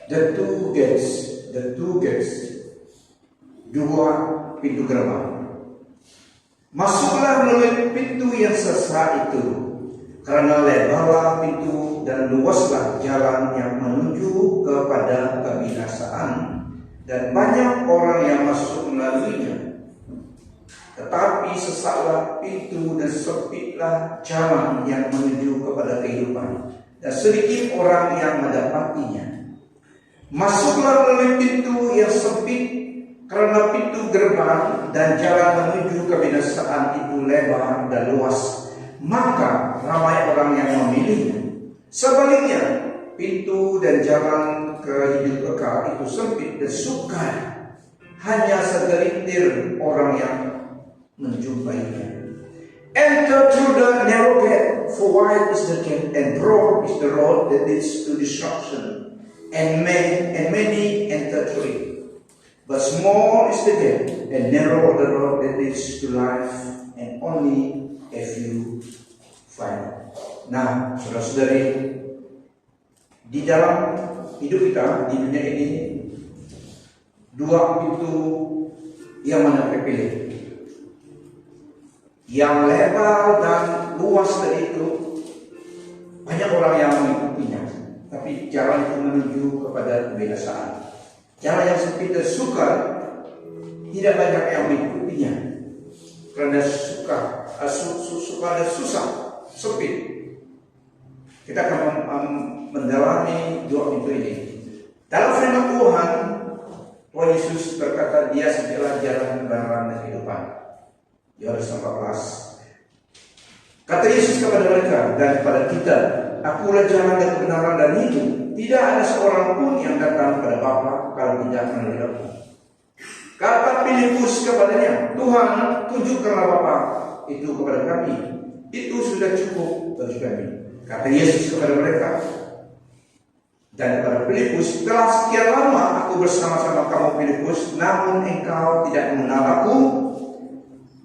the two gates, dua pintu gerbang. Masuklah melalui pintu yang sesak itu, karena lebarlah pintu dan luaslah jalan yang menuju kepada kebinasaan, dan banyak orang yang masuk melaluinya. Tetapi sesaklah pintu dan sempitlah jalan yang menuju kepada kehidupan, dan sedikit orang yang mendapatinya. Masuklah melalui pintu yang sempit, karena pintu gerbang dan jalan menuju kebinasaan itu lebar dan luas, maka ramai orang yang memilihnya. Sebaliknya, pintu dan jalan ke hidup kekal itu sempit dan sukar, hanya segelintir orang yang menjumpainya. Enter through the narrow gate, for wide is the gate and broad is the road that leads to destruction, and many enter through it. But small is the gate and narrow the road that leads to life, and only a few find it. Nah, saudara-saudari, di dalam hidup kita di dunia ini, dua pintu yang mana terpilih. Yang lebar dan luas tadi itu banyak orang yang mengikutinya, tapi jalan itu menuju kepada kebinasaan. Jalan yang sempit dan sukar, tidak banyak yang mengikutinya, karena sukar dan susah, sempit. Kita akan mendalami dua pintu ini. Dalam firman Tuhan Yesus berkata, Dia adalah jalan kebenaran dan kehidupan. Yohanes 14. Kata Yesus kepada mereka dan kepada kita, Akulah jalan dan kebenaran dan hidup. Tidak ada seorang pun yang datang kepada Bapa kalau tidak melalui Aku. Kata Filipus kepadanya, Tuhan, tunjukkanlah Bapa itu kepada kami. Itu sudah cukup bagi kami. Kata Yesus kepada mereka dan kepada Filipus, telah sekian lama aku bersama-sama kamu Filipus, namun engkau tidak mengenal Aku.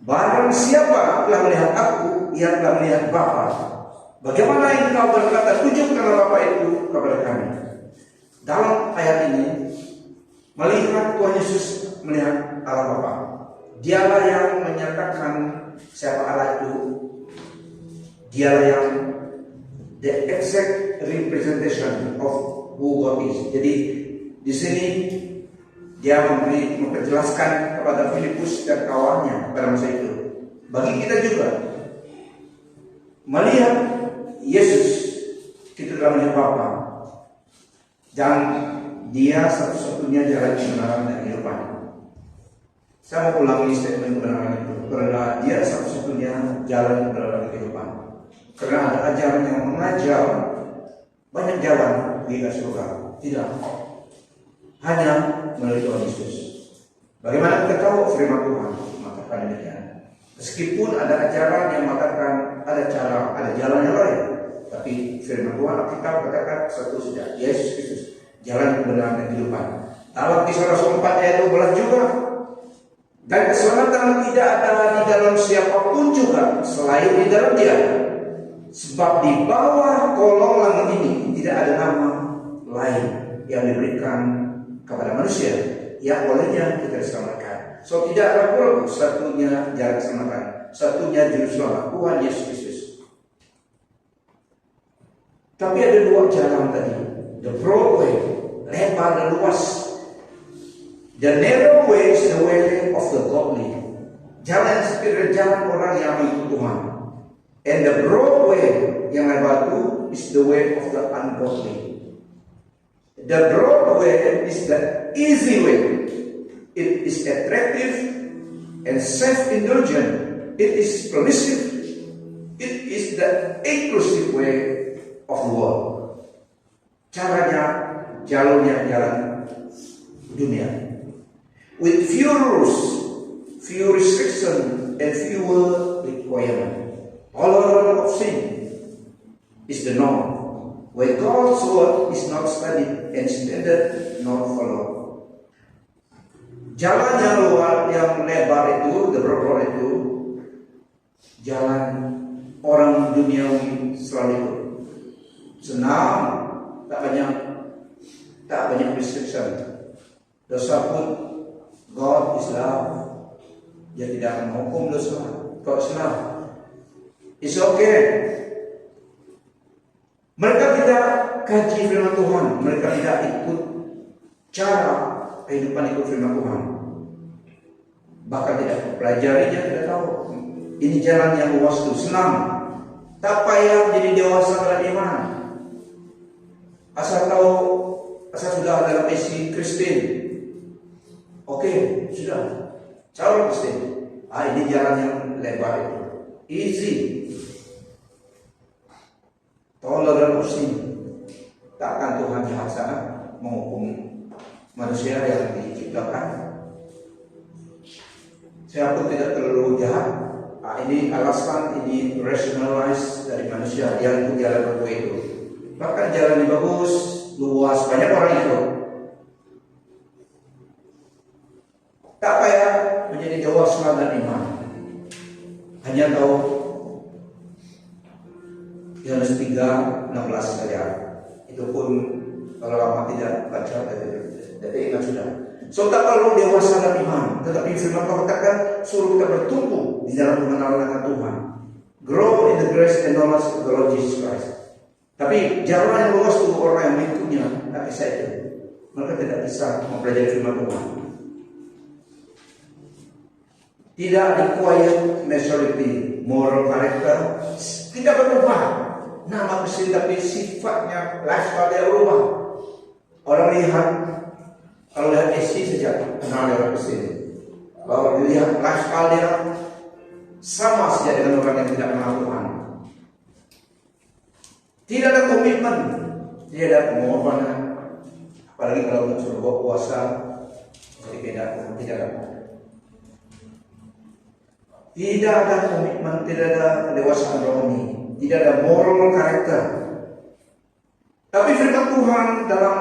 Barang siapa telah melihat Aku, ia telah melihat Bapa. Bagaimana engkau berkata, tunjukkanlah Bapa itu kepada kami? Dalam ayat ini, melihat Tuhan Yesus melihat Allah Bapa. Dialah yang menyatakan siapa Allah itu. Dialah yang the exact representation of who God is. Jadi di sini dia memperjelaskan kepada Filipus dan kawannya pada masa itu. Bagi kita juga, melihat Yesus, kita telah melihat Bapa, dan Dia satu-satunya jalan kebenaran dan kehidupan. Saya mau ulangi statement kebenaran itu, karena Dia satu-satunya jalan kebenaran dan kehidupan. Karena ada ajaran yang mengajar banyak jalan di surga, tidak, hanya melalui Tuhan Yesus. Bagaimana kita tahu firman Tuhan mengatakan demikian? Meskipun ada ajaran yang mengatakan ada cara, ada jalan yang lain, tapi firman Tuhan kita katakan satu saja, Yesus Kristus, jalan kebenaran dan kehidupan. Dalam Kisah Rasul 4 ayat 12 juga, dan keselamatan tidak ada di dalam siapapun juga selain di dalam Dia. Sebab di bawah kolong langit ini tidak ada nama lain yang diberikan kepada manusia yang olehnya kita diselamatkan. So tidak ragu-ragu, satunya jalan keselamatan, satunya juru selamat, Tuhan Yesus Kristus. Tapi ada dua jalan tadi, the broad way, lebar dan luas. The narrow way is the way of the godly. Jalan sempit, jalan orang yang mengikut Tuhan. And the broad way, yang lebar itu, is the way of the ungodly. The broad way is the easy way. It is attractive and self-indulgent. It is permissive. It is the inclusive way of the world. Caranya, jalurnya jalan dunia. With few rules, few restrictions, and fewer requirements. Tolerance of sin is the norm, where God's word is not studied and standard not followed. Jalan yang lebar itu, the broad road itu, jalan orang duniawi selalu ikut. Senang, tak banyak Tak banyak restriction. Dosa pun, God is love. Dia tidak akan menghukum dosa. God is love. It's okay. Mereka tidak kaji firman Tuhan. Mereka tidak ikut cara kehidupan ikut firman Tuhan. Bahkan tidak pelajarinya, tidak tahu. Ini jalan yang luas itu, senang. Tak payah jadi dewasa dalam iman. Asal tahu, asal sudah dalam isi Kristen. Oke, sudah. Cara Kristen. Ini jalan yang lebar itu. Easy. Toleran Muslim. Takkan Tuhan jahat sana menghukum manusia yang diciptakan. Saya pun tidak terlalu jahat. Ini alasan, ini rationalize dari manusia yang itu jalan berdua itu. Bahkan jalan yang bagus, luas, banyak orang itu. Tak payah menjadi dewasa dan iman. Hanya tahu Yohanes 3:16 saja. Itu pun kalau lama tidak baca, jadi ingat sudah. So tak perlu dewasa dan iman, tetapi firman Tuhan katakan suruh kita bertumbuh di dalam pengenalan akan Tuhan. Grow in the grace and knowledge of the Lord Jesus Christ. Tapi jalan yang luas untuk orang yang mengikutnya, tak bisa itu. Mereka tidak bisa mempelajari firman Tuhan. Tidak required maturity, moral character, tidak berubah. Nama Kristen tapi sifatnya, lifestyle dia berubah. Orang lihat, kalau lihat isi saja kenal dia orang Kristen. Kalau dilihat lifestyle dia sama saja dengan orang yang tidak kenal Tuhan. Tidak ada komitmen, tidak ada pengorbanan. Apalagi kalau untuk sebuah puasa, tidak ada. Tidak ada komitmen, tidak ada kedewasaan rohani, tidak ada moral karakter. Tapi firman Tuhan dalam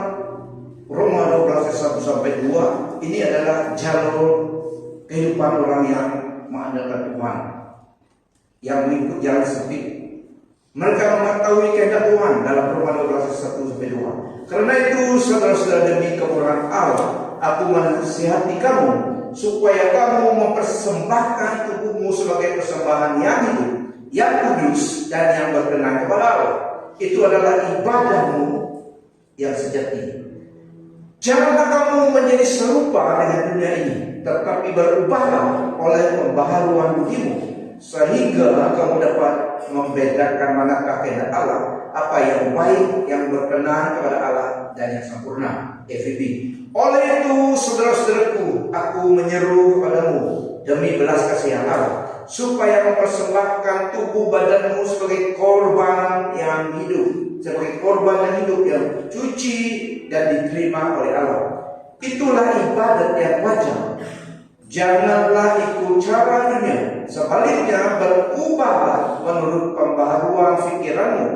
Roma 12 ayat 1 sampai 2 ini adalah jalur kehidupan orang yang mengandalkan Tuhan, yang mengikut jalan sempit. Mereka mengetahui kehendak Tuhan dalam Roma 12 ayat 1 sampai 2. Karena itu saudara-saudara, demi kemurahan Allah, aku menasihati kamu supaya kamu mempersembahkan tubuhmu sebagai persembahan yang hidup, yang kudus, dan yang berkenan kepada Allah. Itu adalah ibadahmu yang sejati. Janganlah kamu menjadi serupa dengan dunia ini, tetapi berubahlah oleh pembaharuan budimu, sehingga kamu dapat membedakan manakah kehendak Allah, apa yang baik, yang berkenan kepada Allah, dan yang sempurna. FIB. Oleh itu, saudara-saudaraku, aku menyeru kepadamu demi belas kasihan Allah, supaya mempersembahkan tubuh badanmu sebagai korban yang hidup, sebagai korban yang hidup yang suci dan diterima oleh Allah. Itulah ibadat yang wajar. Janganlah ikut cara dunia, sebaliknya berubahlah menurut pembaharuan pikiranmu.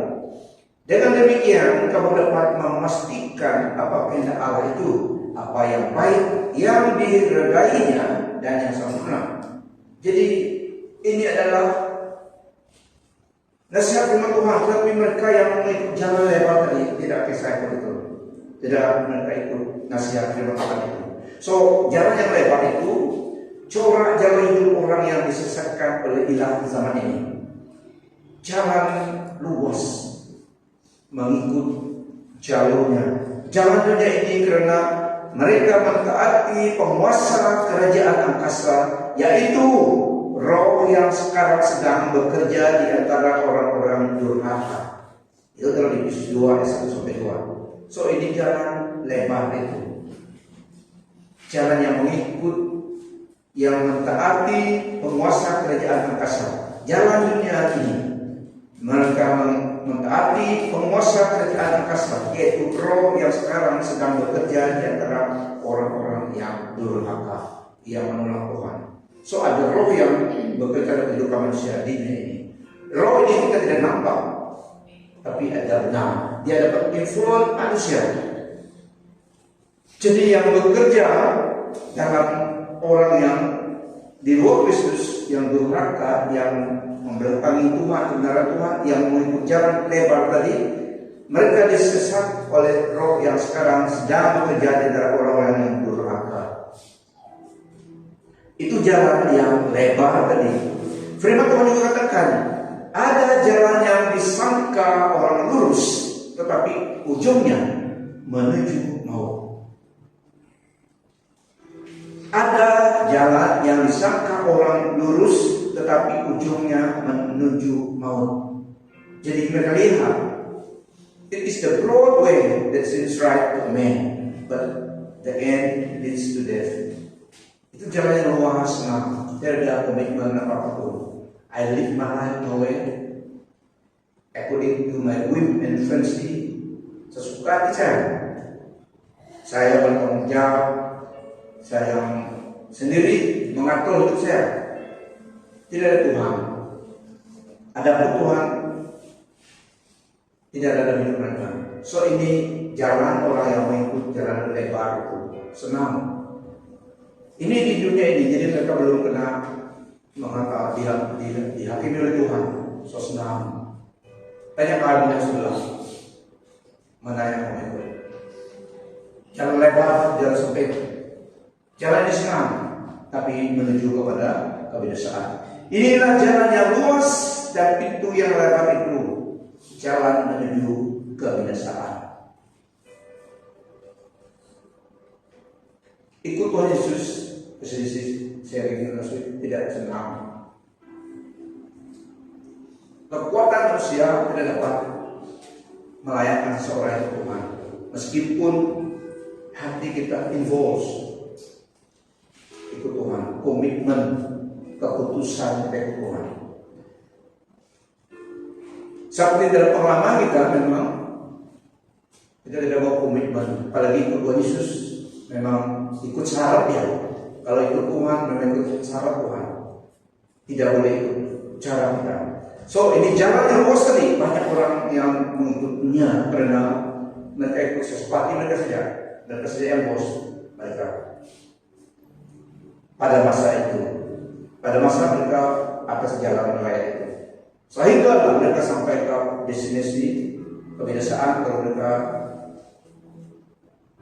Dengan demikian kamu dapat memastikan apa kehendak Allah itu, apa yang baik, yang diredainya, dan yang sempurna. Jadi ini adalah nasihat firman Tuhan. Tetapi mereka yang mengikut jalan lebar tadi tidak kisah itu, tidak mereka ikut nasihat firman Tuhan itu. So jalan yang lebar itu corak jalan hidup orang yang disesatkan oleh ilah zaman ini. Jalan luas, mengikut jalurnya. Jalan dunia ini karena mereka mentaati penguasa kerajaan angkasa, yaitu roh yang sekarang sedang bekerja di antara orang-orang durhaka. Itu terdapat di Efesus 2 ayat 1 sampai 2. So ini jalan lebar itu. Jalan yang mengikut, yang mentaati penguasa kerajaan angkasa. Jalan dunia ini mereka mentaati penguasa kerajaan angkasa, yaitu roh yang sekarang sedang bekerja di antara orang-orang yang durhaka, yang menolak Tuhan. So ada roh yang bekerja dalam kehidupan manusia di dunia ini. Roh ini kita tidak nampak, tapi ada benar. Dia dapat influence manusia. Jadi yang bekerja dalam orang yang di luar Kristus, yang durhaka, yang membelakangi Tuhan, kebenaran Tuhan, yang mengikut jalan lebar tadi, Mereka disesat oleh roh yang sekarang sedang bekerja di antara orang-orang yang durhaka. Itu jalan yang lebar tadi. Firman Tuhan juga katakan, ada jalan yang disangka orang lurus, tetapi ujungnya menuju maut. Ada jalan yang disangka orang lurus, tetapi ujungnya menuju maut. Jadi mereka lihat, it is the broad way that seems right to man, but the end leads to death. Itu jalan yang luas, tidak ada komitmen apapun. I live my life my way, according to my whim and fancy, sesuka hati saya. Saya bertanggung jawab, saya yang sendiri mengatur hidup saya. Tidak ada Tuhan. Ada Tuhan, tidak ada hidup mereka. So ini jalan orang yang mengikut jalan lebar itu senang. Ini di dunia ini, jadi mereka belum kena dihakimi oleh Tuhan. So senang. Tanya keadaan sebelah, mana yang mengikut? Jalan lebar, jalan sempit. Jalan ini senang, tapi menuju kepada kebinasaan. Inilah jalan yang luas dan pintu yang lebar itu, jalan menuju kebinasaan. Ikut Tuhan Yesus, kesedisi saya ingin tidak senang. Kekuatan manusia tidak dapat melayani seorang Tuhan, meskipun hati kita involved ikut Tuhan, komitmen, keputusan kita ikut Tuhan. Seperti dalam pengalaman kita memang kita tidak mau komitmen, apalagi ikut Tuhan Yesus memang ikut syarat dia. Kalau ikut Tuhan memang ikut syarat Tuhan, tidak boleh ikut cara kita. So ini jalan yang luas tadi, banyak orang yang mengikutnya karena mereka ikut sesuatu mereka saja yang bos mereka. Pada masa itu, pada masa mereka atas jalan raya itu, sehingga mereka sampai ke destinasi kebinasaan. Kalau mereka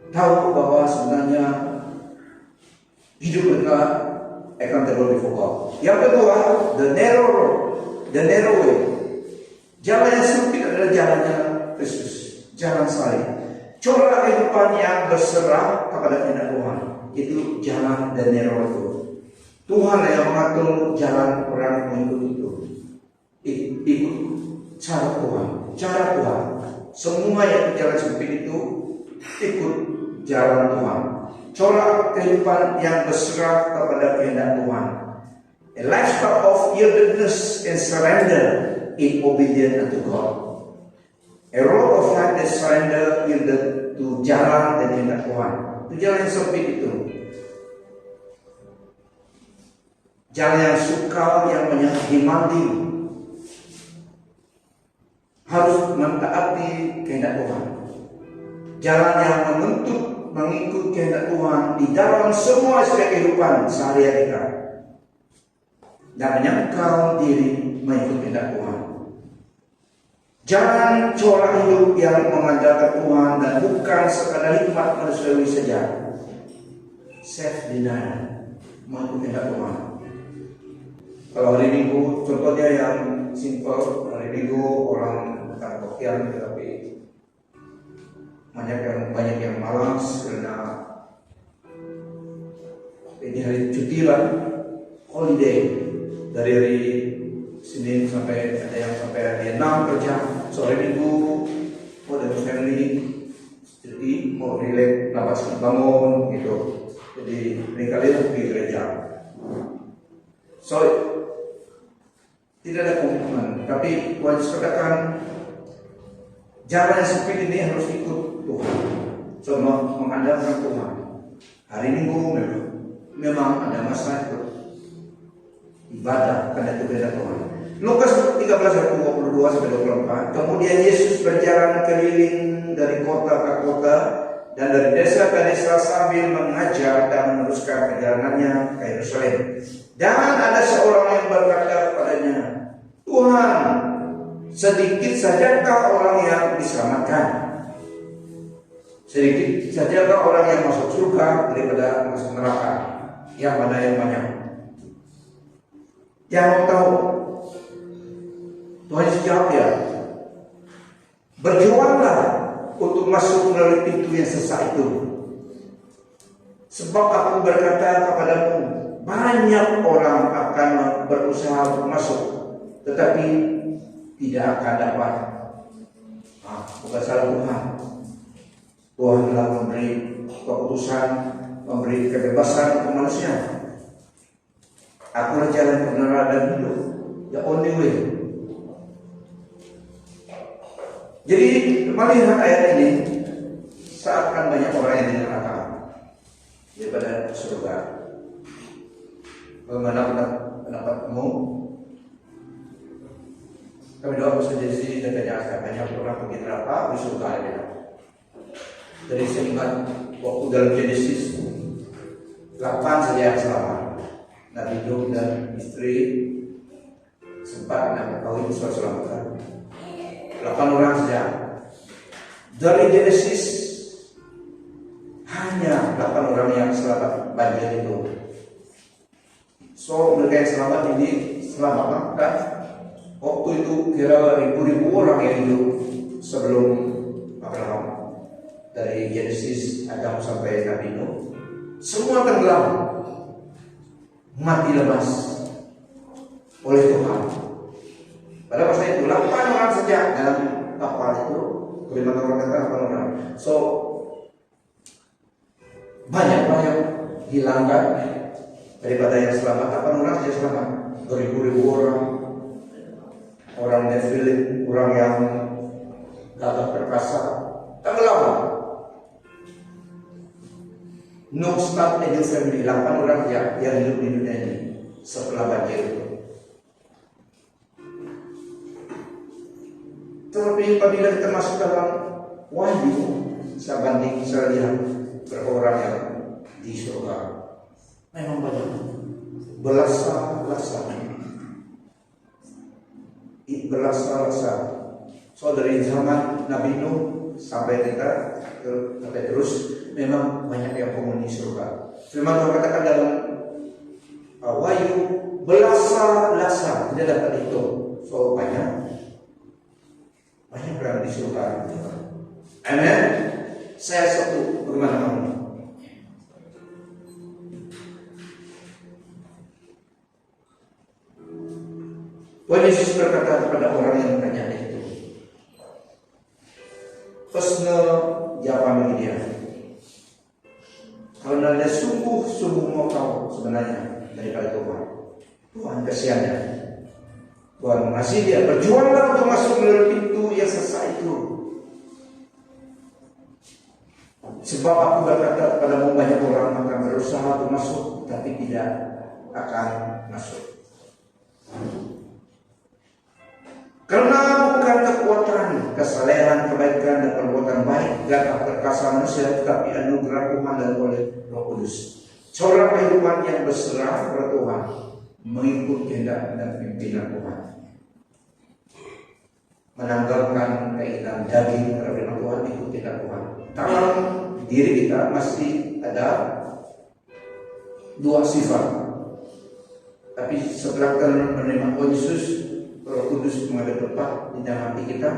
tahu bahwa sebenarnya hidup mereka accountable before God. Yang kedua, the narrow road, the narrow way. Jalan yang sempit adalah jalannya Kristus, jalan salib. Corak kehidupan yang berserah kepada kehendak Tuhan, itu jalan the narrow itu. Tuhan yang mengatur jalan orang mengikut itu. Ikut cara Tuhan, cara Tuhan. Semua yang jalan sempit itu ikut jalan Tuhan. Corak kehidupan yang berserah kepada kehendak Tuhan. A lifestyle of yieldedness and surrender in obedience unto God. A road of life that surrender yielded to jalan dan kehendak Tuhan. Itu jalan yang sempit itu. Jalan yang sukar, yang menyakiti, harus mentaati kehendak Tuhan. Jalan yang menuntut mengikut kehendak Tuhan di dalam semua aspek kehidupan sehari-hari kita, dan menyangkal diri mengikut kehendak Tuhan. Jalan corak hidup yang mengandalkan Tuhan dan bukan sekadar hikmat manusiawi saja. Self denial, mengikut kehendak Tuhan. Kalau hari Minggu, contohnya yang simple, hari Minggu orang karaokean, tetapi banyak yang malas karena ini hari cuti lah, holiday, dari hari Senin sampai ada yang sampai hari 6 kerja, sore Minggu mau dari family, jadi mau relax, lapas bangun gitu, jadi seringkali pergi gereja. So tidak ada komitmen, tapi Tuhan katakan jalan yang sempit ini harus ikut Tuhan, so mengandalkan Tuhan. Hari Minggu memang ada masa ikut ibadah karena itu beda Tuhan. Lukas 13 ayat 22 sampai 24. Kemudian Yesus berjalan keliling dari kota ke kota dan dari desa ke desa sambil mengajar dan meneruskan perjalanannya ke Yerusalem. Dan ada seorang yang berkata kepadanya, Tuhan, sedikit sajakah orang yang diselamatkan? Sedikit sajakah orang yang masuk surga daripada masuk neraka? Yang mana yang banyak? Yang mau tahu? Tuhan Yesus jawab ya, berjuanglah untuk masuk melalui pintu yang sesak itu. Sebab aku berkata kepadamu, banyak orang akan berusaha untuk masuk, tetapi tidak akan dapat. Bukan salah Tuhan. Tuhan telah memberi keputusan, memberi kebebasan untuk manusia. Akulah jalan kebenaran dan hidup, the only way. Jadi melihat ayat ini, seakan banyak orang yang di neraka daripada surga. Bagaimana pendapatmu? Kami doa saja di sini dan tanya banyak orang pergi neraka di surga ya. Dari saya ingat waktu dalam Genesis 8 saja yang selamat. Nabi Nuh dan istri sempat kawin selamatkan 8 orang saja. Dari Genesis hanya 8 orang yang selamat banjir itu. So mereka yang selamat ini selamat kan? Waktu itu kira ribu-ribu orang yang hidup sebelum Abraham. Dari Genesis Adam sampai Nabi Nuh, semua tenggelam, mati lemas oleh Tuhan. Pada masa itu 8 orang saja dalam kapal itu, kelima orang kata 8 orang. So banyak yang hilangkan daripada yang selamat. 8 orang saja selamat, beribu-ribu orang Nephilim, orang yang gagah perkasa, tenggelam. No start a new family, 8 orang yang hidup di dunia ini setelah banjir itu. Tetapi apabila kita masuk dalam Wahyu, saya banding, saya lihat berapa orang yang di surga. Memang banyak, belasan. So dari zaman Nabi Nuh sampai kita terus memang banyak yang penghuni surga. Firman Tuhan katakan dalam Wahyu belasan tidak dapat dihitung. So banyak orang di surga. Amen. Saya satu, bagaimana kamu? Tuhan Yesus berkata kepada orang yang bertanya itu, Fasna jawab bagi dia, karena dia sungguh mau tahu sebenarnya daripada Tuhan. Tuhan kasihannya, Tuhan mengasihi dia. Berjuanglah untuk masuk melalui pintu yang sesak itu. Sebab aku berkata kepadamu, banyak orang akan berusaha untuk masuk, tapi tidak akan masuk. Karena bukan kekuatan, kesalehan, kebaikan dan perbuatan baik gagah perkasa manusia, tetapi anugerah Tuhan dan oleh Roh Kudus. Corak kehidupan yang berserah kepada Tuhan, mengikut kehendak dan pimpinan Tuhan. Menanggalkan keinginan daging terhadap Tuhan, ikut kehendak Tuhan. Dalam diri kita masih ada 2 sifat. Tapi setelah kita menerima Tuhan Yesus, Roh Kudus mengambil tempat di dalam hati kita,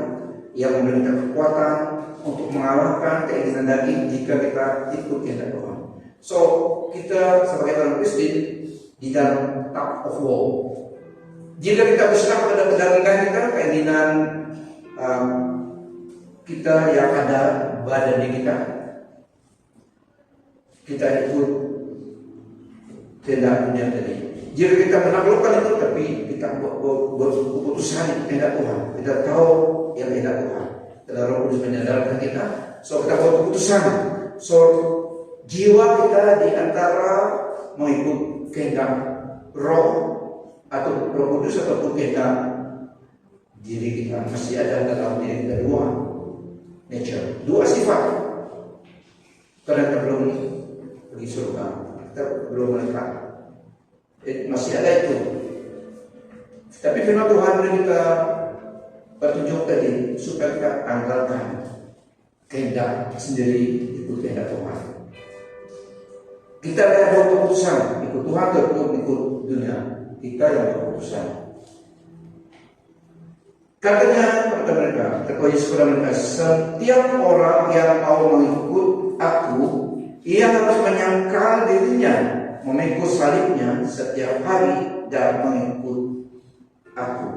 yang memberi kita kekuatan untuk mengalahkan keinginan daging jika kita ikut kehendak Tuhan. So kita sebagai orang Kristen di dalam tug of war. Jika kita berserah pada kedagingan kita, keinginan kita yang ada badan di kita ikut kehendak dunia tadi. Jika kita menaklukkan itu, tapi kita berkeputusan kehendak Tuhan, kita tahu yang kehendak Tuhan. Karena Roh Kudus menyadarkan kita, so kita buat keputusan. So jiwa kita di antara mengikut kehendak Roh atau Roh Kudus ataupun kehendak diri kita, masih ada dalam diri kita 2 nature, 2 sifat. Karena kita belum pergi surga, kita belum melekat. Masih ada itu. Tapi firman Tuhan beri kita petunjuk tadi supaya kita tanggalkan kehendak sendiri, ikut kehendak Tuhan. Kita ada dua keputusan, ikut Tuhan ataupun ikut dunia. Kita yang keputusan. Katanya kepada mereka, ketua Yesus kepada mereka, setiap orang yang mau mengikut aku, ia harus menyangkal dirinya, memikul salibnya setiap hari dan mengikut aku.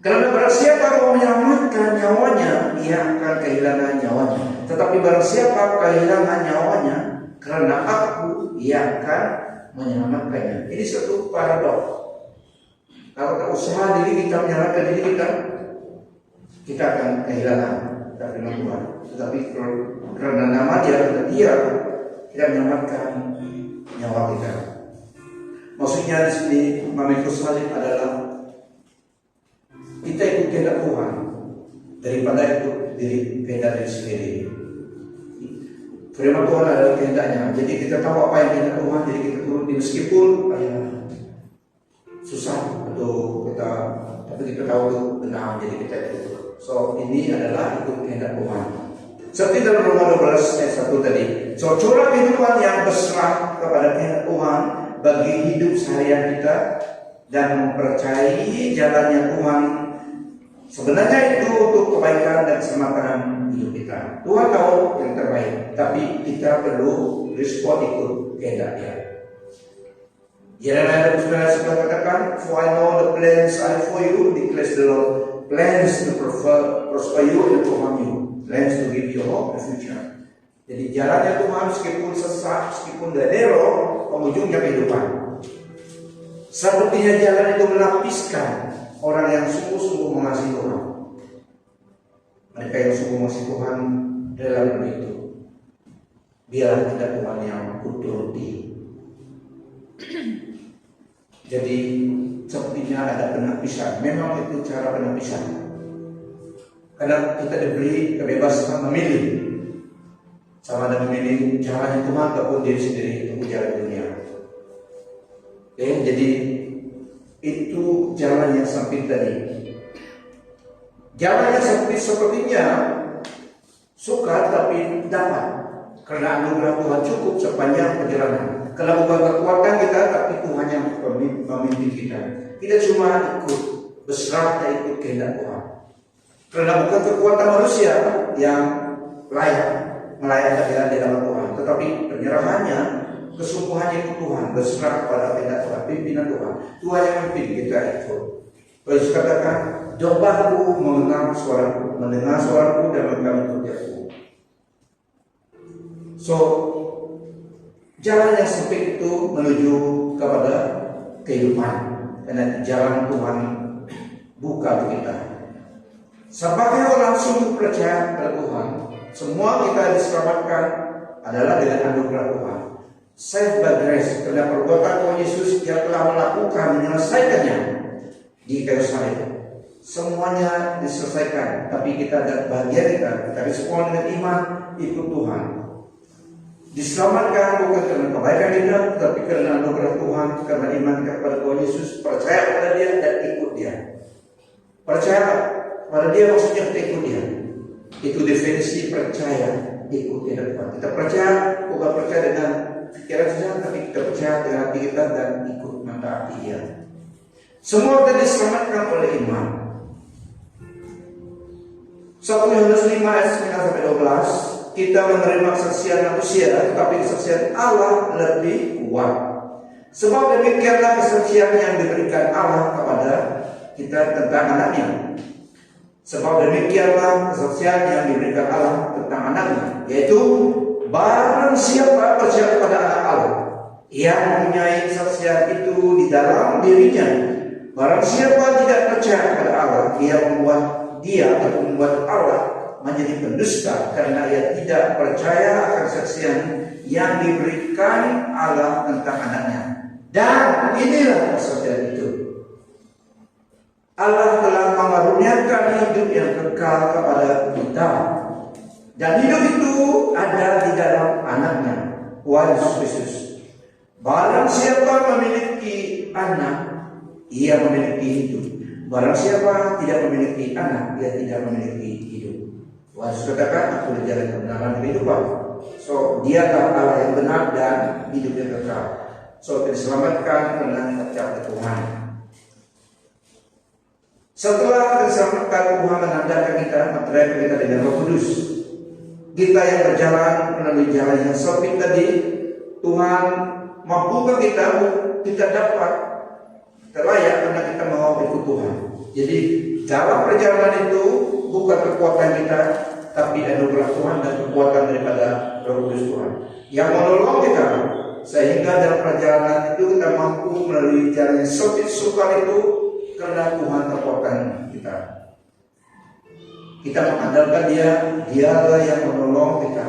Karena barang siapa mau menyelamatkan nyawanya, ia akan kehilangan nyawanya. Tetapi barang siapa kehilangan nyawanya karena aku, ia akan menyelamatkannya. Ini satu paradoks. Kalau kita usaha diri kita menyelamatkan diri kita akan kehilangan firman Tuhan. Tetapi karena nama dia tidak menyelamatkan nyawa kita. Maksudnya di sini memikul salib adalah kita ikut kehendak Tuhan daripada ikut kehendak diri sendiri. Firman Tuhan adalah kehendaknya. Jadi kita tahu apa yang kehendak Tuhan, jadi kita turuti meskipun susah atau tapi kita tahu itu benar, jadi kita ikut. So ini adalah ikut kehendak Tuhan. Seperti dalam Roma 12 ayat 1 tadi. So corak kehidupan yang berserah kepada kehendak Tuhan bagi hidup seharian kita dan mempercayai jalannya Tuhan. Sebenarnya itu untuk kebaikan dan keselamatan hidup kita. Tuhan tahu yang terbaik, tapi kita perlu respon ikut kehendak Dia. Yeremia 29 katakan, "For I know the plans I have for you, declares the Lord, plans to prosper you and to harm you, plans to give you hope and future." Jadi jalannya Tuhan meskipun sesat, meskipun dadero, penghujungnya kehidupan. Sepertinya jalan itu melapiskan orang yang sungguh-sungguh mengasihi Tuhan. Mereka yang sungguh mengasihi Tuhan dalam itu. Biarlah kita Tuhan yang kuturuti. Jadi sepertinya ada penapisan. Memang itu cara penapisan. Karena kita diberi kebebasan memilih. Sama ada memilih jalan Tuhan ataupun diri sendiri untuk jalan dunia. Jadi itu jalan yang sempit tadi. Jalan yang sempit sepertinya suka tapi dapat, karena anugerah Tuhan cukup sepanjang perjalanan. Kalau bukan kekuatan kita, tapi Tuhan yang memimpin kita. Kita cuma ikut, berserah dan ikut kehendak Tuhan. Karena bukan kekuatan manusia yang layak melayani jalan di dalam Tuhan, tetapi penyerahannya, kesungguhannya ikut Tuhan, berserah kepada kehendak Tuhan, pimpinan Tuhan. Tuhan yang memimpin kita ikut. Yesus katakan, dombaku mendengar suaraku dan mereka mengikuti aku. So, jalan yang sempit itu menuju kepada kehidupan, karena jalan Tuhan buka untuk kita. Sebagai orang sungguh percaya pada Tuhan, semua kita diselamatkan adalah dengan anugerah Tuhan. Saved by grace, karena perbuatan Tuhan Yesus yang telah melakukan, menyelesaikannya di kayu salib. Semuanya diselesaikan, tapi kita ada bagian kita respon dengan iman, ikut Tuhan. Diselamatkan bukan karena kebaikan kita, tapi karena anugerah Tuhan, karena iman kepada Tuhan Yesus, percaya kepada Dia dan ikut Dia. Percaya pada Dia maksudnya kita ikut Dia. Itu definisi percaya, ikut kehendak Tuhan. Kita percaya bukan percaya dengan pikiran saja, tapi kita percaya dengan hati kita dan ikut mentaati Dia. Semua kita diselamatkan oleh iman. 1 Yohanes 5 ayat 9-12, kita menerima kesaksian manusia, tetapi kesaksian Allah lebih kuat. Sebab demikianlah kesaksian yang diberikan Allah kepada kita tentang anaknya. Sebab demikianlah kesaksian yang diberikan Allah tentang anaknya, yaitu barang siapa percaya kepada anak Allah, ia mempunyai kesaksian itu di dalam dirinya. Barang siapa tidak percaya kepada Allah, ia membuat Allah menjadi pendusta, karena ia tidak percaya akan kesaksian yang diberikan Allah tentang anaknya. Dan inilah kesaksian itu, Allah telah mengaruniakan hidup yang kekal kepada kita, dan hidup itu ada di dalam anaknya, Yesus Kristus. Barang siapa memiliki anak, ia memiliki hidup. Barang siapa tidak memiliki anak, dia tidak memiliki hidup. Tuhan Yesus katakan, aku berjalan kebenaran dan kehidupan. So, dialah Allah yang benar dan hidup yang kekal. So, diselamatkan karena ucap Tuhan. Setelah diselamatkan, Tuhan menandakan kita, menteraikan kita dengan Roh Kudus. Kita yang berjalan melalui jalan yang sempit tadi, Tuhan mampukan kita dapat terlayak karena kita mau ikut Tuhan. Jadi dalam perjalanan itu bukan kekuatan kita, tapi anugerah Tuhan dan kekuatan daripada Roh Kudus Tuhan yang menolong kita, sehingga dalam perjalanan itu kita mampu melalui jalan yang sempit sukar itu karena Tuhan kekuatan kita. Kita mengandalkan Dialah yang menolong kita,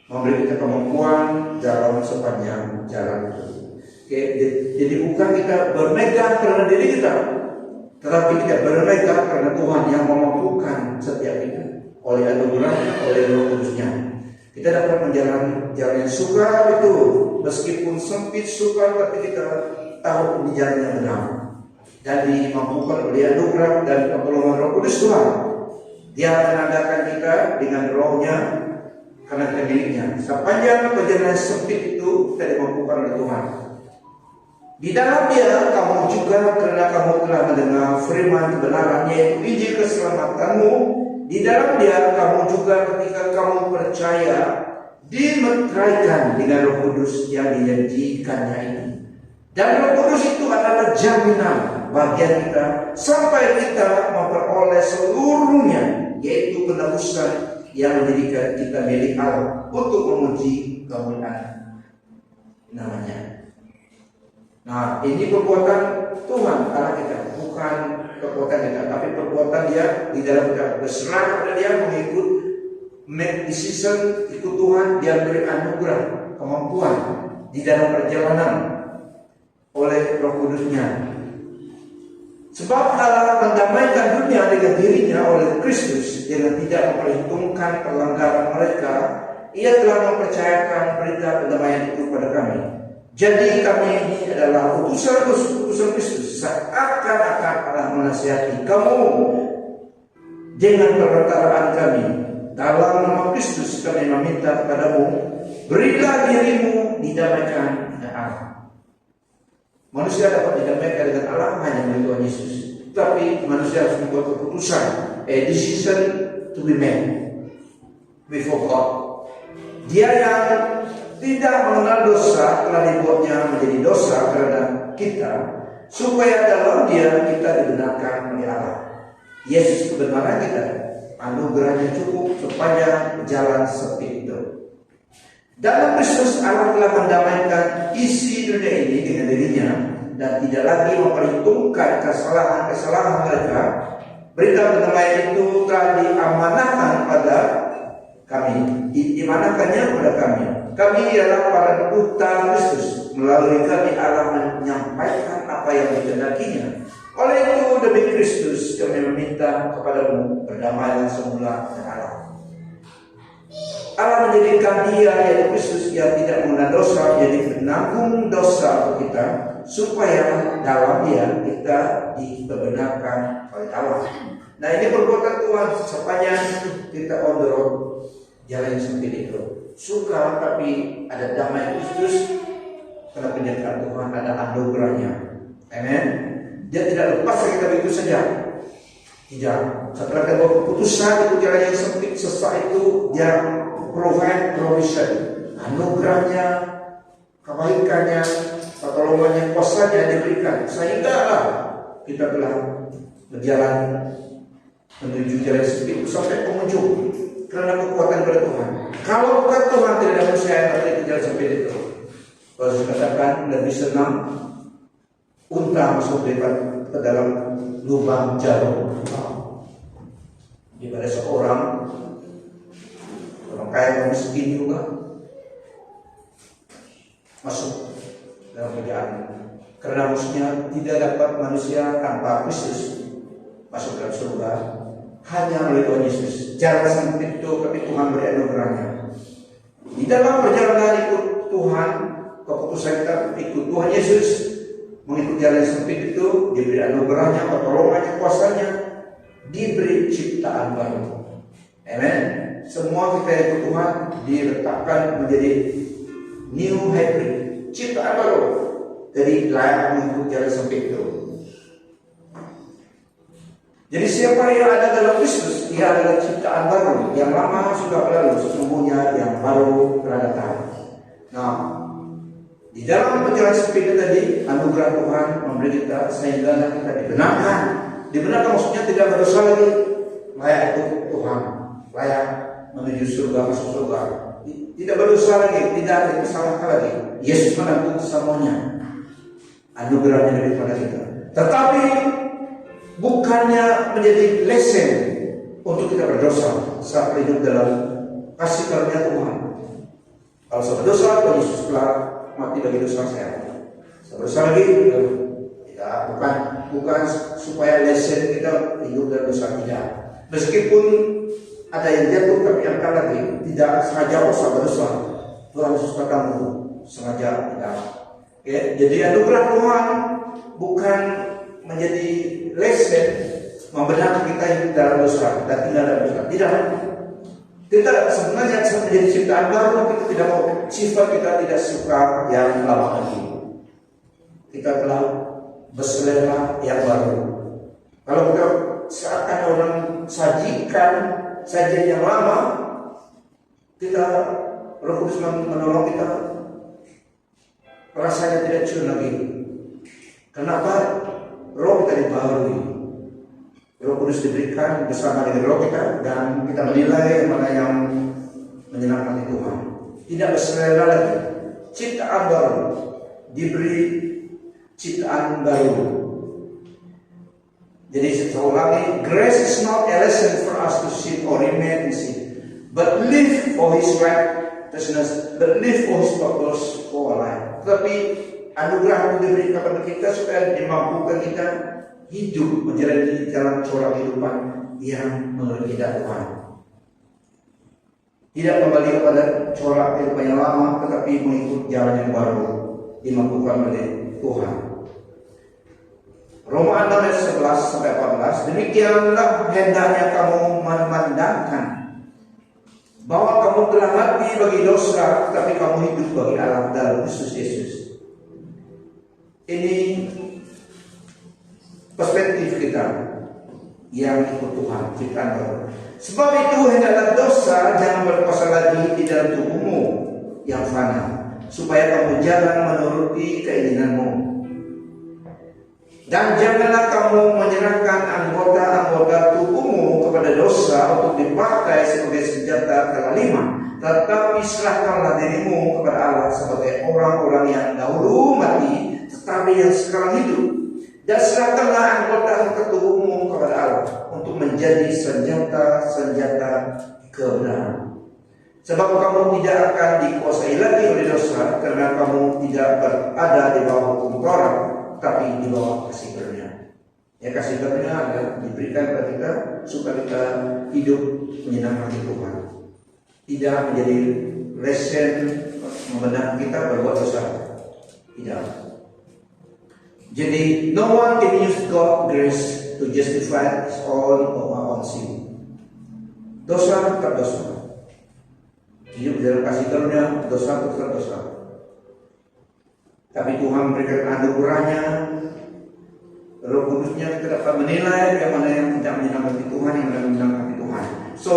memberi kita kemampuan dalam sepanjang jalan itu. Oke, jadi bukan kita bermegah karena diri kita, tetapi kita bermegah karena Tuhan yang memampukan setiap kita oleh anugerahnya, oleh Roh Kudusnya. Kita dapat menjalani jalan yang sukar itu, meskipun sempit sukar, tapi kita tahu ini jalan yang benar dan dimampukan oleh anugerah dan pertolongan Roh Kudus Tuhan. Dia menandakan kita dengan Roh-Nya karena kita miliknya. Sepanjang perjalanan sempit itu kita dimampukan oleh Tuhan. Di dalam Dia kamu juga, karena kamu telah mendengar firman kebenaran, yaitu Injil keselamatanmu. Di dalam Dia kamu juga ketika kamu percaya dimeteraikan dengan Roh Kudus yang dijanjikannya ini. Dan Roh Kudus itu adalah jaminan bagian kita sampai kita memperoleh seluruhnya, yaitu penebusan yang menjadikan kita milik Allah untuk memuji kemuliaan namanya. Nah, ini perbuatan Tuhan Allah kita, bukan perbuatan kita, tapi perbuatan Dia di dalam kita berserah kepada Dia, mengikut make decision, ikut Tuhan. Dia beri anugerah kemampuan di dalam perjalanan oleh Roh Kudusnya. Sebab Allah mendamaikan dunia dengan dirinya oleh Kristus dengan tidak memperhitungkan pelanggaran mereka. Ia telah mempercayakan berita pendamaian itu kepada kami. Jadi kami ini adalah utusan Kristus, seakan-akan Allah menasihati kamu dengan perantaraan kami. Dalam nama Kristus kami meminta kepadamu, berilah dirimu didamaikan dengan Allah. Manusia dapat didamaikan dengan Allah hanya melalui Tuhan Yesus. Tapi manusia harus membuat keputusan, a decision to be made before God. Dia yang tidak mengenal dosa telah dibuatnya menjadi dosa karena kita, supaya dalam Dia kita dibenarkan oleh Allah. Yesus kebenaran kita, anugerahnya cukup sepanjang jalan sempit itu. Dalam Kristus Allah telah mendamaikan isi dunia ini dengan dirinya dan tidak lagi memperhitungkan kesalahan-kesalahan mereka. Berita pendamaian itu telah diamanahkan pada kami, diamanahkannya kepada kami. Kami ialah para duta Kristus, melalui kami Allah menyampaikan apa yang dikehendakinya. Oleh itu demi Kristus kami meminta kepadamu berdamailah semula dengan Allah. Allah menjadikan Dia, yaitu Kristus yang tidak mengenal dosa, menjadi penanggung dosa untuk kita, supaya dalam Dia kita diperbenarkan oleh Allah. Nah, ini perbuatan Tuhan sepanjang kita on the road, jalan yang sempit itu. Suka tapi ada damai Kristus karena penyertaan Tuhan, ada anugerahnya. Amen. Dia tidak lepas kita begitu saja. Tidak. Setelah kita buat keputusan itu jalan yang sempit, sesaat itu Dia provide provision, anugerahnya, kebaikannya, pertolongannya, kuasanya diberikan, sehingga kita telah berjalan menuju jalan sempit sampai penghujung karena kekuatan dari Tuhan. Kalau bukan Tuhan, tidak ada manusia yang akan ke jalan sempit itu. Kalau saya katakan lebih senang unta masuk ke dalam lubang jarum daripada seorang kaya dan miskin juga masuk dalam kerjaan, karena maksudnya tidak dapat manusia tanpa Kristus masuk dalam surga hanya melalui Tuhan Yesus. Jalan sempit itu tapi Tuhan beri anugerahnya. Di dalam perjalanan ikut Tuhan, keputusan kita ikut Tuhan Yesus, mengikut jalan sempit itu, diberi anugerahnya, pertolongannya, kuasanya, diberi ciptaan baru. Amen. Semua kita yang Tuhan diletakkan menjadi new hybrid, ciptaan baru. Jadi layak mengikut jalan sempit itu. Jadi siapa yang ada dalam Kristus, ia adalah ciptaan baru. Yang lama sudah berlalu, sesungguhnya yang baru telah datang. Nah, di dalam perjalanan sempit tadi, anugerah Tuhan memberi kita sehingga kita dibenarkan. Dibenarkan maksudnya tidak berdosa lagi, layak ikut Tuhan, layak menuju surga, masuk surga. Tidak berdosa lagi, tidak ada kesalahan lagi. Yesus menanggung semuanya. Anugerahnya daripada kita. Tetapi bukannya menjadi lesen untuk kita berdosa saat hidup dalam kasih karunia Tuhan. Kalau saya berdosa, Tuhan Yesus telah mati bagi dosa saya. Saya berdosa lagi, tidak, bukan supaya lesen kita hidup dalam dosa, tidak. Meskipun ada yang jatuh tapi angkat lagi, tidak sengaja berdosa. Tuhan Yesus ketemu sengaja tidak. Oke, jadi anugerah Tuhan bukan menjadi lesen membenarkan kita hidup dalam dosa, kita tinggal dalam dosa. Tidak. Kita sebenarnya menjadi ciptaan baru, kita tidak mau sifat kita tidak suka yang lama lagi. Kita telah berselera yang baru. Kalau kita seakan orang sajikan sajian yang lama, kita Roh Kudus menolong kita rasanya tidak cium lagi. Kenapa? Roh kita dibaharui. Roh Kudus diberikan bersama dengan roh kita dan kita menilai mana yang menyenangkan Tuhan. Tidak berselera lagi. Ciptaan baru, diberi ciptaan baru. Jadi sekali lagi, grace is not a lesson for us to sin or remain in sin, but live for His righteousness, but live for His purpose for our life. Tapi anugerah itu diberikan kepada kita supaya dimampukan kita hidup menjalani jalan corak kehidupan yang menurut kita Tuhan. Tidak kembali kepada corak kehidupan yang lama, tetapi mengikut jalan yang baru dimampukan oleh Tuhan. Roma 6 ayat 11 sampai 14, demikianlah hendaknya kamu memandangkan bahwa kamu telah mati bagi dosa, tetapi kamu hidup bagi Allah dalam Kristus Yesus. Ini perspektif kita yang ikut Tuhan, ciptaan baru. Sebab itu hendaklah dosa jangan berkuasa lagi di dalam tubuhmu yang fana, supaya kamu jangan menuruti keinginanmu. Dan janganlah kamu menyerahkan anggota-anggota tubuhmu kepada dosa untuk dipakai sebagai senjata kelaliman, tetapi serahkanlah dirimu kepada Allah sebagai orang-orang yang dahulu mati, tetapi yang sekarang hidup. Dan serahkanlah anggota tubuhmu kepada Allah untuk menjadi senjata-senjata kebenaran. Sebab kamu tidak akan dikuasai lagi oleh dosa, karena kamu tidak berada di bawah hukum Taurat, tapi di bawah kasih karunia. Ya, kasih karunia adalah diberikan kepada kita supaya kita hidup menyenangkan Tuhan. Tidak menjadi lesen membenarkan kita berbuat dosa. Tidak. Jadi no one can use God's grace to justify his own or our own sin. Dosa tetap dosa. Hidup dalam kasih karunia, dosa tetap dosa. Tapi Tuhan memberikan anugerahnya, Roh Kudusnya, kita dapat menilai yang mana yang tidak menyenangkan Tuhan, yang mana menyenangkan Tuhan. So,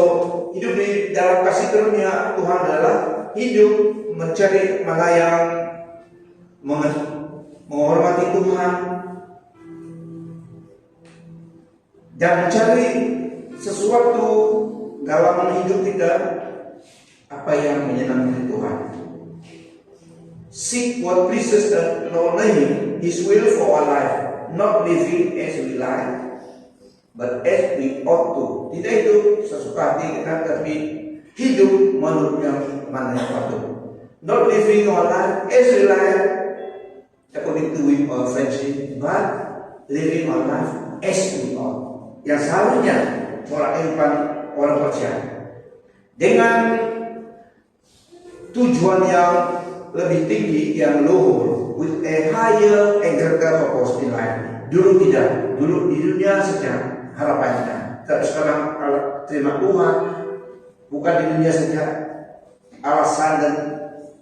hidup di dalam kasih karunia Tuhan adalah hidup mencari mana yang menghormati Tuhan dan mencari sesuatu dalam hidup kita apa yang menyenangkan Tuhan. Seek what pleases the Lord, His will for our life, not living as we like, but as we ought to. Tidak itu sesuka hati kita, tapi hidup menurut yang mana yang patut. Not living our life as we like, according to our friendship, but living our life as we ought. Yang seharusnya pola kehidupan orang percaya dengan tujuan yang lebih tinggi, yang luhur, with a higher and greater purpose in life. Dulu tidak, dulu di dunia saja harapannya. Tapi sekarang terima Tuhan, bukan di dunia saja alasan dan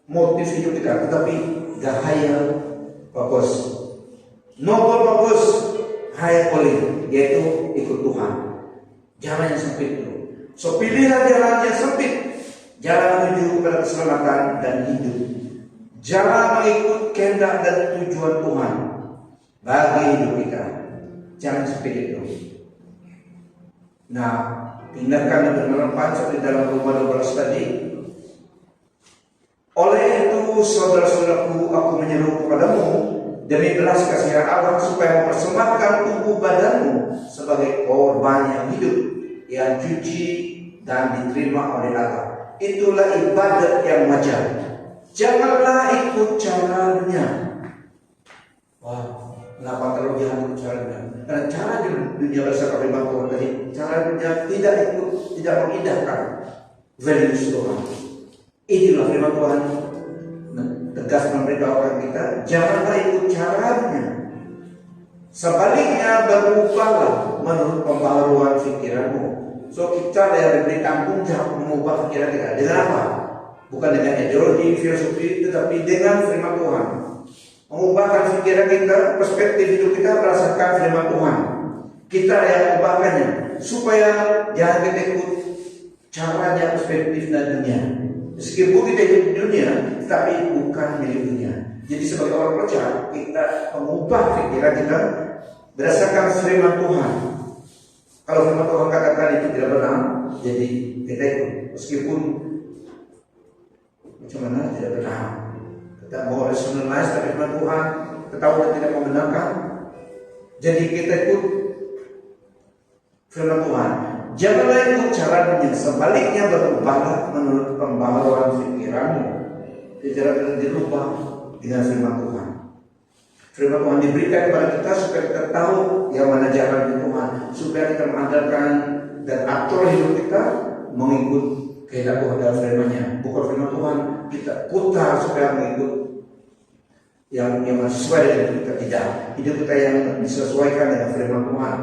motif hidup kita, tetapi the higher purpose, noble purpose, higher calling, yaitu ikut Tuhan. Jalan yang sempit itu. So pilihlah jalan yang sempit, jalan menuju kepada keselamatan dan hidup. Jalan mengikut kehendak dan tujuan Tuhan bagi hidup kita. Jangan sempit itu. Nah, tindakan yang bermanfaat seperti dalam Roma 12 tadi. Oleh itu, saudara-saudaraku, aku menyeru kepadamu demi belas kasihan Allah supaya mempersembahkan tubuh badanmu sebagai korban yang hidup, yang suci dan diterima oleh Allah. Itulah ibadat yang wajar. Janganlah ikut cara dunia. Wah, kenapa terlalu jangan ikut cara dunia? Karena cara dunia berdasarkan firman Tuhan tadi, cara dunia tidak mengindahkan values Tuhan. Inilah firman Tuhan tegas memberitahukan kita, janganlah ikut caranya. Sebaliknya berubahlah menurut pembaharuan pikiranmu. So kita yang diberi tanggung jawab mengubah pikiran kita. Dengan apa? Bukan dengan ideologi, filosofi, tetapi dengan firman Tuhan. Mengubahkan pikiran kita, perspektif hidup kita berdasarkan firman Tuhan. Kita yang ubahkannya supaya jangan kita ikut caranya, perspektif dan dunia. Meskipun kita hidup di dunia, tapi bukan milik dunia. Jadi sebagai orang percaya, kita mengubah pikiran kita berdasarkan firman Tuhan. Kalau firman Tuhan katakan itu tidak benar, jadi kita ikut. Meskipun macam mana tidak benar, kita mau rationalize tapi firman Tuhan ketahuan tidak membenarkan, jadi kita ikut firman Tuhan. Janganlah ikut cara dunia, sebaliknya berubahlah menurut pembaharuan pikiranmu. Pikiran dirubah dengan firman Tuhan. Firman Tuhan diberikan kepada kita supaya kita tahu yang mana jalan Tuhan, supaya kita mengandalkan dan atur hidup kita mengikut kehendak Tuhan dalam firman-Nya. Bukan firman Tuhan kita putar supaya mengikut yang sesuai dengan hidup kita, tidak. Hidup kita yang disesuaikan dengan firman Tuhan.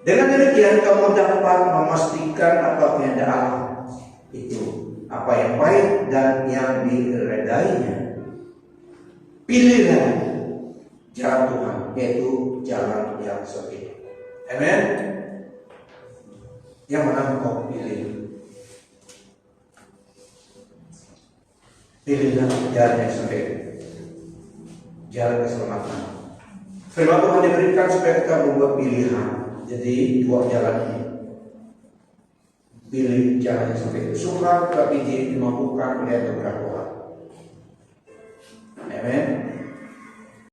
Dengan demikian kamu dapat memastikan apa kehendak Allah itu, apa yang baik dan yang diredainya. Pilihlah jalan Tuhan, yaitu jalan yang sempit. Amen. Yang mana kau pilih? Pilihlah jalan yang sempit, jalan keselamatan. Firman Tuhan diberikan supaya kita membuat pilihan. Jadi dua jalan ini. Pilih jalan yang sempit, sukar tapi dimampukan oleh beberapa orang. Amen.